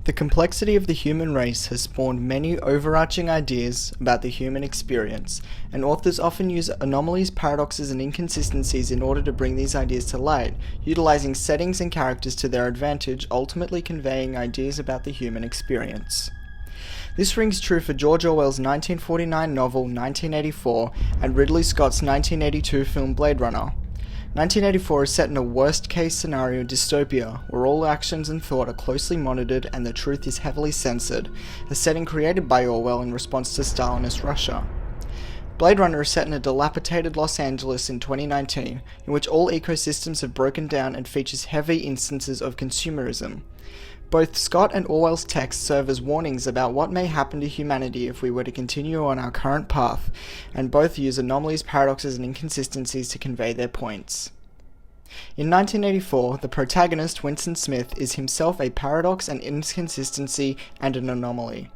The complexity of the human race has spawned many overarching ideas about the human experience, and authors often use anomalies, paradoxes, and inconsistencies in order to bring these ideas to light, utilizing settings and characters to their advantage, ultimately conveying ideas about the human experience. This rings true for George Orwell's 1949 novel 1984 and Ridley Scott's 1982 film Blade Runner. 1984 is set in a worst-case scenario dystopia, where all actions and thought are closely monitored and the truth is heavily censored, a setting created by Orwell in response to Stalinist Russia. Blade Runner is set in a dilapidated Los Angeles in 2019, in which all ecosystems have broken down and features heavy instances of consumerism. Both Scott and Orwell's texts serve as warnings about what may happen to humanity if we were to continue on our current path, and both use anomalies, paradoxes, and inconsistencies to convey their points. In 1984, the protagonist, Winston Smith, is himself a paradox, an inconsistency, and an anomaly.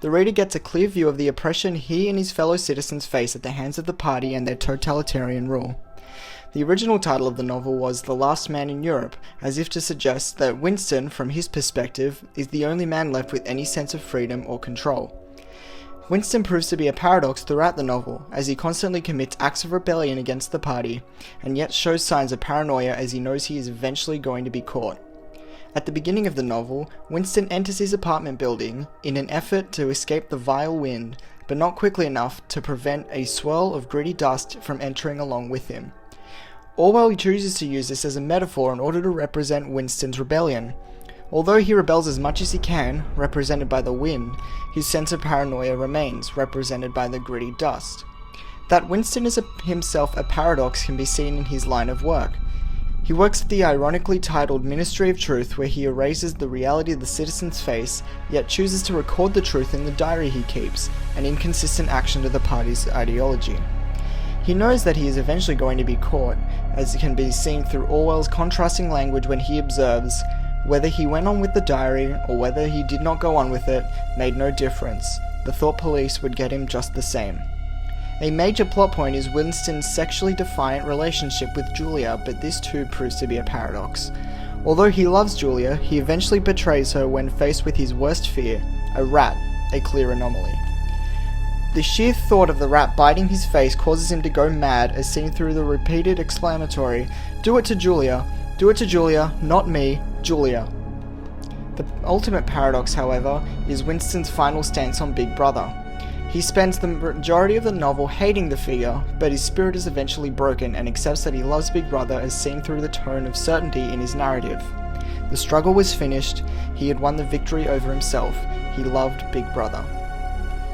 The reader gets a clear view of the oppression he and his fellow citizens face at the hands of the party and their totalitarian rule. The original title of the novel was The Last Man in Europe, as if to suggest that Winston, from his perspective, is the only man left with any sense of freedom or control. Winston proves to be a paradox throughout the novel, as he constantly commits acts of rebellion against the party, and yet shows signs of paranoia as he knows he is eventually going to be caught. At the beginning of the novel, Winston enters his apartment building in an effort to escape the vile wind, but not quickly enough to prevent a swirl of gritty dust from entering along with him. Orwell chooses to use this as a metaphor in order to represent Winston's rebellion. Although he rebels as much as he can, represented by the wind, his sense of paranoia remains, represented by the gritty dust. That Winston is himself a paradox can be seen in his line of work. He works at the ironically titled Ministry of Truth, where he erases the reality the citizens face, yet chooses to record the truth in the diary he keeps, an inconsistent action to the party's ideology. He knows that he is eventually going to be caught, as can be seen through Orwell's contrasting language when he observes, whether he went on with the diary or whether he did not go on with it made no difference. The thought police would get him just the same. A major plot point is Winston's sexually defiant relationship with Julia, but this too proves to be a paradox. Although he loves Julia, he eventually betrays her when faced with his worst fear, a rat, a clear anomaly. The sheer thought of the rat biting his face causes him to go mad, as seen through the repeated exclamatory, "Do it to Julia, not me, Julia." The ultimate paradox, however, is Winston's final stance on Big Brother. He spends the majority of the novel hating the figure, but his spirit is eventually broken and accepts that he loves Big Brother, as seen through the tone of certainty in his narrative. The struggle was finished, he had won the victory over himself, he loved Big Brother.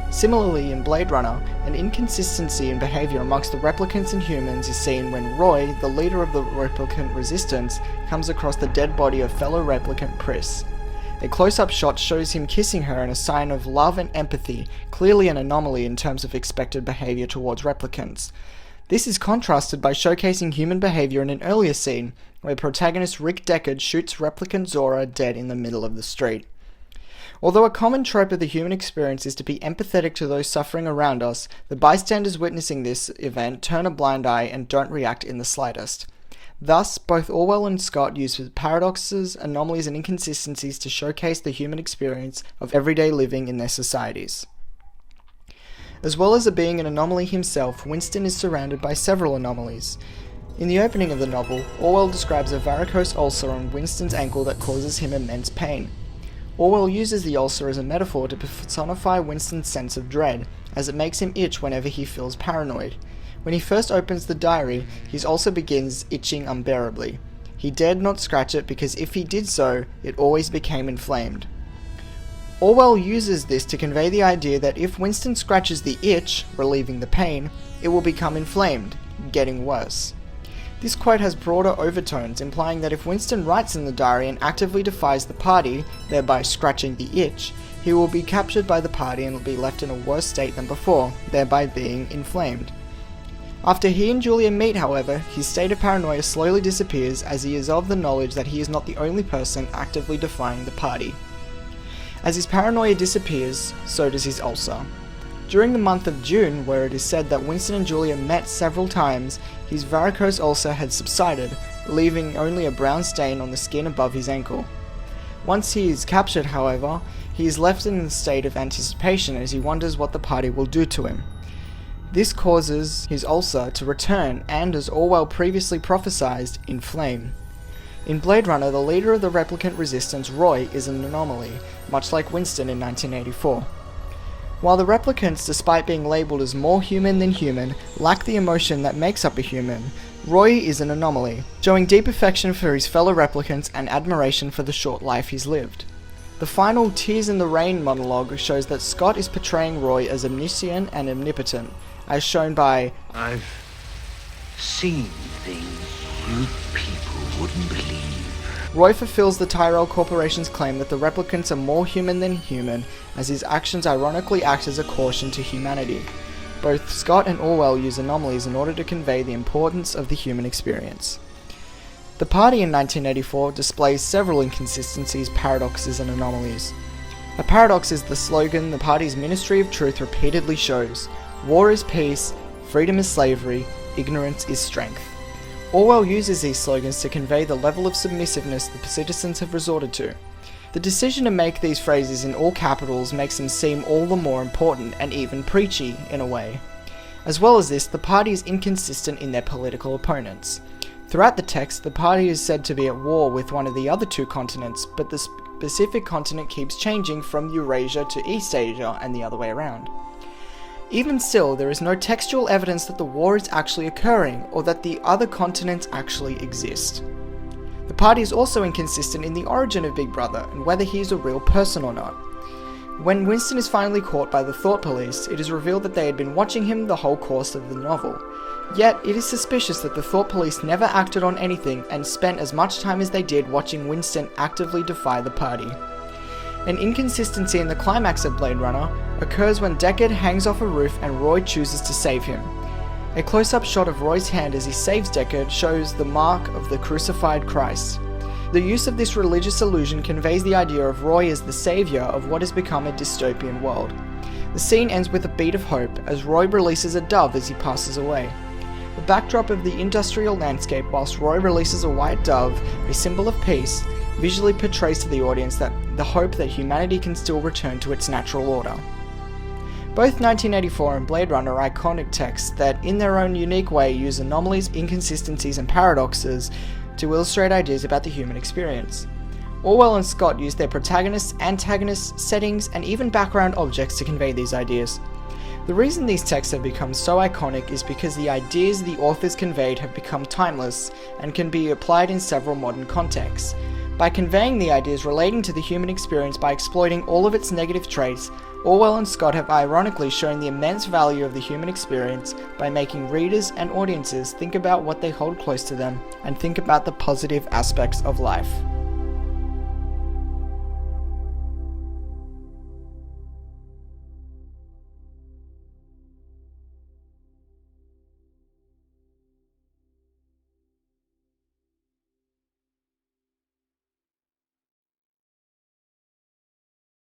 Similarly, in Blade Runner, an inconsistency in behaviour amongst the replicants and humans is seen when Roy, the leader of the replicant resistance, comes across the dead body of fellow replicant Pris. A close-up shot shows him kissing her in a sign of love and empathy, clearly an anomaly in terms of expected behaviour towards replicants. This is contrasted by showcasing human behaviour in an earlier scene, where protagonist Rick Deckard shoots replicant Zora dead in the middle of the street. Although a common trope of the human experience is to be empathetic to those suffering around us, the bystanders witnessing this event turn a blind eye and don't react in the slightest. Thus, both Orwell and Scott use paradoxes, anomalies, and inconsistencies to showcase the human experience of everyday living in their societies. As well as being an anomaly himself, Winston is surrounded by several anomalies. In the opening of the novel, Orwell describes a varicose ulcer on Winston's ankle that causes him immense pain. Orwell uses the ulcer as a metaphor to personify Winston's sense of dread, as it makes him itch whenever he feels paranoid. When he first opens the diary, his ulcer begins itching unbearably. He dared not scratch it because if he did so, it always became inflamed. Orwell uses this to convey the idea that if Winston scratches the itch, relieving the pain, it will become inflamed, getting worse. This quote has broader overtones, implying that if Winston writes in the diary and actively defies the party, thereby scratching the itch, he will be captured by the party and will be left in a worse state than before, thereby being inflamed. After he and Julia meet, however, his state of paranoia slowly disappears as he is of the knowledge that he is not the only person actively defying the party. As his paranoia disappears, so does his ulcer. During the month of June, where it is said that Winston and Julia met several times, his varicose ulcer had subsided, leaving only a brown stain on the skin above his ankle. Once he is captured, however, he is left in a state of anticipation as he wonders what the party will do to him. This causes his ulcer to return and, as Orwell previously prophesied, inflame. In Blade Runner, the leader of the replicant resistance, Roy, is an anomaly, much like Winston in 1984. While the replicants, despite being labelled as more human than human, lack the emotion that makes up a human, Roy is an anomaly, showing deep affection for his fellow replicants and admiration for the short life he's lived. The final Tears in the Rain monologue shows that Scott is portraying Roy as omniscient and omnipotent, as shown by, "I've seen things you people wouldn't believe." Roy fulfills the Tyrell Corporation's claim that the replicants are more human than human, as his actions ironically act as a caution to humanity. Both Scott and Orwell use anomalies in order to convey the importance of the human experience. The party in 1984 displays several inconsistencies, paradoxes, and anomalies. A paradox is the slogan the party's Ministry of Truth repeatedly shows: war is peace, freedom is slavery, ignorance is strength. Orwell uses these slogans to convey the level of submissiveness the citizens have resorted to. The decision to make these phrases in all capitals makes them seem all the more important and even preachy in a way. As well as this, the party is inconsistent in their political opponents. Throughout the text, the party is said to be at war with one of the other two continents, but the specific continent keeps changing from Eurasia to East Asia and the other way around. Even still, there is no textual evidence that the war is actually occurring or that the other continents actually exist. The party is also inconsistent in the origin of Big Brother and whether he is a real person or not. When Winston is finally caught by the Thought Police, it is revealed that they had been watching him the whole course of the novel. Yet, it is suspicious that the Thought Police never acted on anything and spent as much time as they did watching Winston actively defy the party. An inconsistency in the climax of Blade Runner occurs when Deckard hangs off a roof and Roy chooses to save him. A close-up shot of Roy's hand as he saves Deckard shows the mark of the crucified Christ. The use of this religious illusion conveys the idea of Roy as the saviour of what has become a dystopian world. The scene ends with a beat of hope as Roy releases a dove as he passes away. The backdrop of the industrial landscape whilst Roy releases a white dove, a symbol of peace, visually portrays to the audience that the hope that humanity can still return to its natural order. Both 1984 and Blade Runner are iconic texts that, in their own unique way, use anomalies, inconsistencies, and paradoxes to illustrate ideas about the human experience. Orwell and Scott use their protagonists, antagonists, settings, and even background objects to convey these ideas. The reason these texts have become so iconic is because the ideas the authors conveyed have become timeless and can be applied in several modern contexts. By conveying the ideas relating to the human experience by exploiting all of its negative traits, Orwell and Scott have ironically shown the immense value of the human experience by making readers and audiences think about what they hold close to them and think about the positive aspects of life.